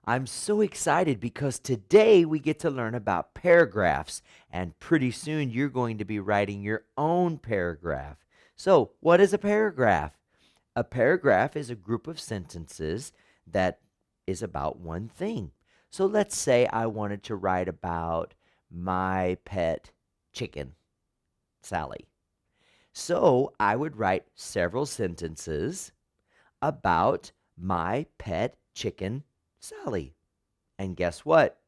I'm so excited because today we get to learn about paragraphs, and pretty soon you're going to be writing your own paragraph. So, what is a paragraph? A paragraph is a group of sentences that is about one thing. So, let's say I wanted to write about my pet chicken, Sally. So, I would write several sentences about my pet chicken, Sally. And guess what?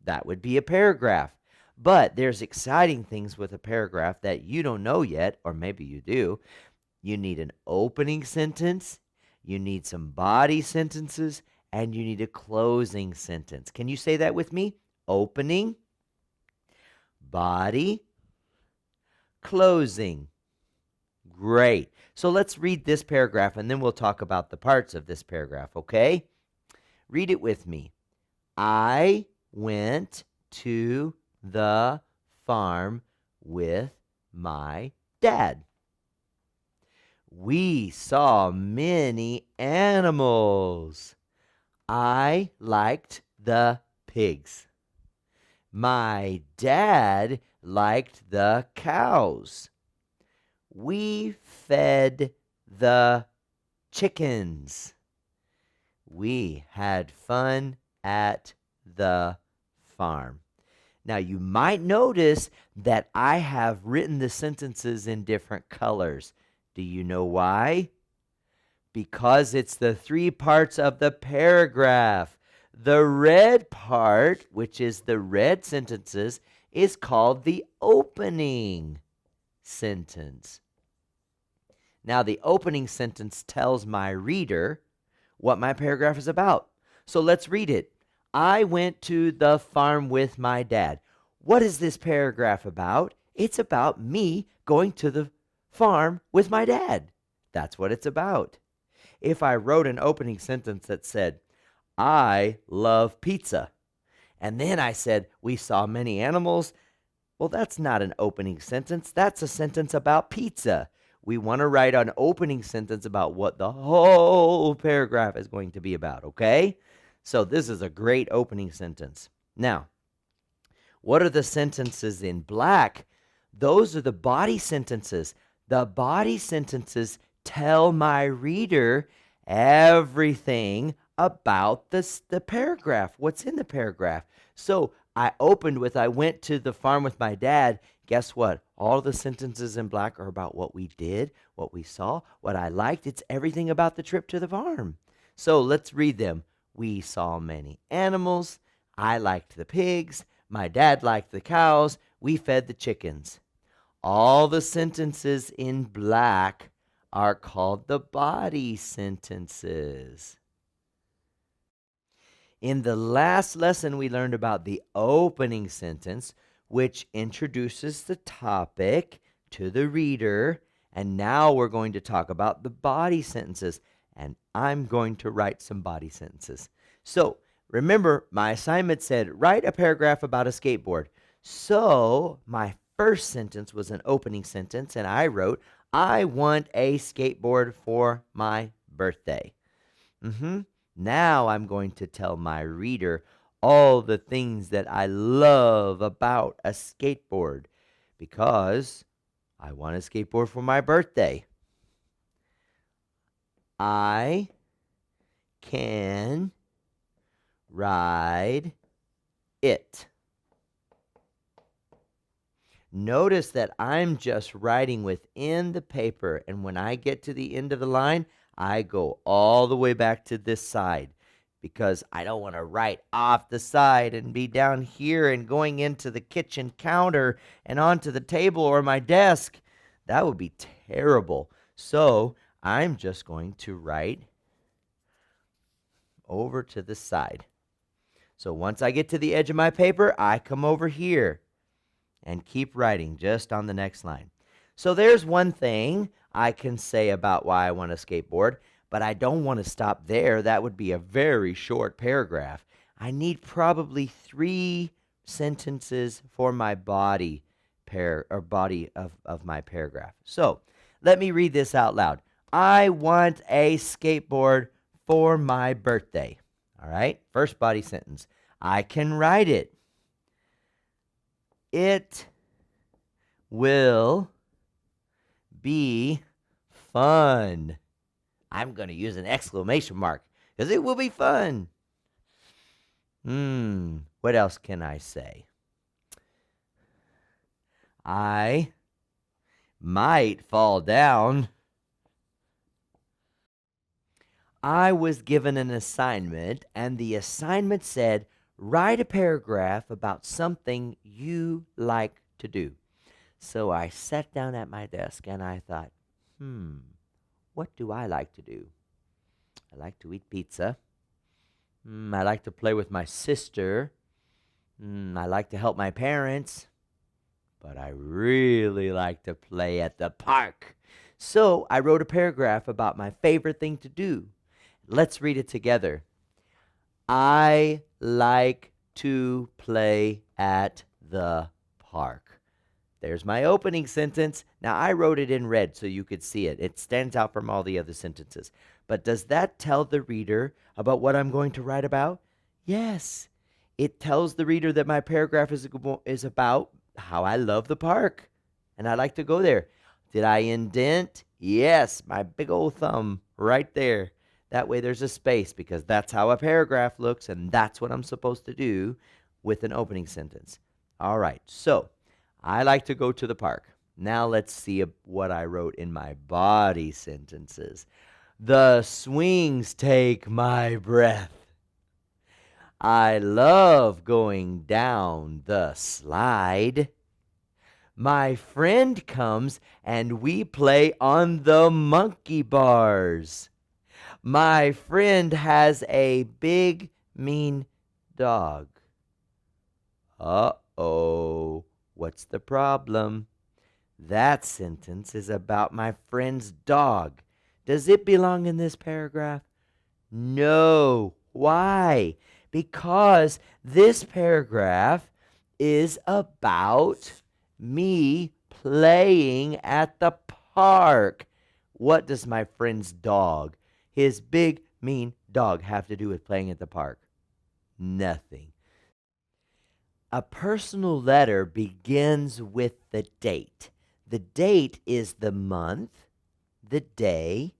That would be a paragraph. But there's exciting things with a paragraph that you don't know yet, or maybe you do. You need an opening sentence, you need some body sentences, and you need a closing sentence. Can you say that with me? Opening, body, closing. Great. So let's read this paragraph and then we'll talk about the parts of this paragraph, okay? Read it with me. I went to the farm with my dad. We saw many animals. I liked the pigs. My dad liked the cows. We fed the chickens. We had fun at the farm. Now, you might notice that I have written the sentences in different colors. Do you know why? Because it's the three parts of the paragraph. The red part, which is the red sentences, is called the opening sentence. Now, the opening sentence tells my reader what my paragraph is about. So let's read it. I went to the farm with my dad. What is this paragraph about? It's about me going to the farm with my dad. That's what it's about. If I wrote an opening sentence that said, I love pizza, and then I said, we saw many animals, well, that's not an opening sentence. That's a sentence about pizza. We want to write an opening sentence about what the whole paragraph is going to be about, okay? So this is a great opening sentence. Now, what are the sentences in black? Those are the body sentences. The body sentences tell my reader everything about the paragraph, what's in the paragraph. So I opened with, I went to the farm with my dad. Guess what? All the sentences in black are about what we did, what we saw, what I liked. It's everything about the trip to the farm. So let's read them. We saw many animals. I liked the pigs. My dad liked the cows. We fed the chickens. All the sentences in black are called the body sentences. In the last lesson, we learned about the opening sentence, which introduces the topic to the reader. And now we're going to talk about the body sentences. And I'm going to write some body sentences. So remember, my assignment said, write a paragraph about a skateboard. So my first sentence was an opening sentence, and I wrote, I want a skateboard for my birthday. Now I'm going to tell my reader all the things that I love about a skateboard because I want a skateboard for my birthday. I can ride it. Notice that I'm just writing within the paper, and when I get to the end of the line, I go all the way back to this side because I don't want to write off the side and be down here and going into the kitchen counter and onto the table or my desk. That would be terrible. So I'm just going to write over to the side. So once I get to the edge of my paper, I come over here and keep writing just on the next line. So there's one thing I can say about why I want a skateboard, but I don't want to stop there. That would be a very short paragraph. I need probably 3 sentences for my body of my paragraph. So let me read this out loud. I want a skateboard for my birthday. All right, first body sentence. I can write it. It will be fun. I'm going to use an exclamation mark because it will be fun. What else can I say? I might fall down. I was given an assignment, and the assignment said, write a paragraph about something you like to do. So I sat down at my desk and I thought, what do I like to do? I like to eat pizza. I like to play with my sister. I like to help my parents. But I really like to play at the park. So I wrote a paragraph about my favorite thing to do. Let's read it together. I like to play at the park. There's my opening sentence. Now, I wrote it in red so you could see it. It stands out from all the other sentences. But does that tell the reader about what I'm going to write about? Yes. It tells the reader that my paragraph is about how I love the park and I like to go there. Did I indent? Yes, my big old thumb right there. That way there's a space because that's how a paragraph looks, and that's what I'm supposed to do with an opening sentence. All right, so I like to go to the park. Now let's see what I wrote in my body sentences. The swings take my breath. I love going down the slide. My friend comes and we play on the monkey bars. My friend has a big, mean dog. Uh-oh, what's the problem? That sentence is about my friend's dog. Does it belong in this paragraph? No. Why? Because this paragraph is about me playing at the park. What does my friend's dog, his big, mean dog, have to do with playing at the park? Nothing. A personal letter begins with the date. The date is the month, the day,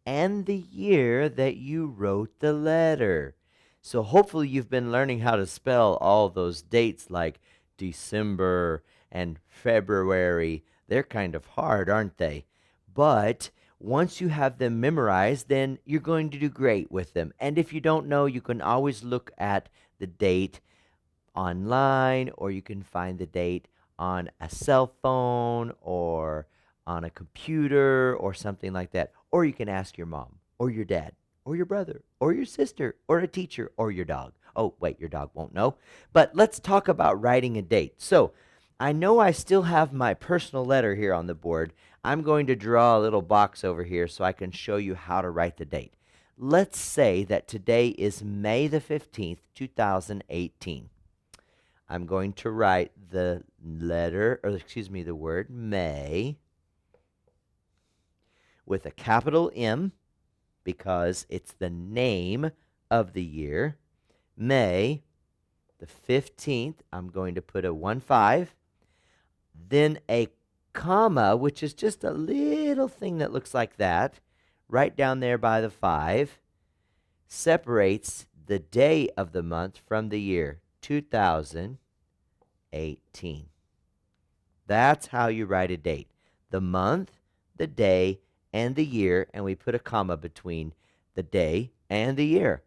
and the year that you wrote the letter. So hopefully you've been learning how to spell all those dates like December and February. They're kind of hard, aren't they? But once you have them memorized, then you're going to do great with them. And if you don't know, you can always look at the date online, or you can find the date on a cell phone or on a computer or something like that. Or you can ask your mom or your dad or your brother or your sister or a teacher or your dog. Oh, wait, your dog won't know. But let's talk about writing a date. So I know I still have my personal letter here on the board. I'm going to draw a little box over here so I can show you how to write the date. Let's say that today is May the 15th, 2018. I'm going to write the the word May with a capital M because it's the name of the year. May the 15th, I'm going to put a 1-5, then a comma, which is just a little thing that looks like that, right down there by the 5, separates the day of the month from the year, 2018. That's how you write a date. The month, the day, and the year, and we put a comma between the day and the year.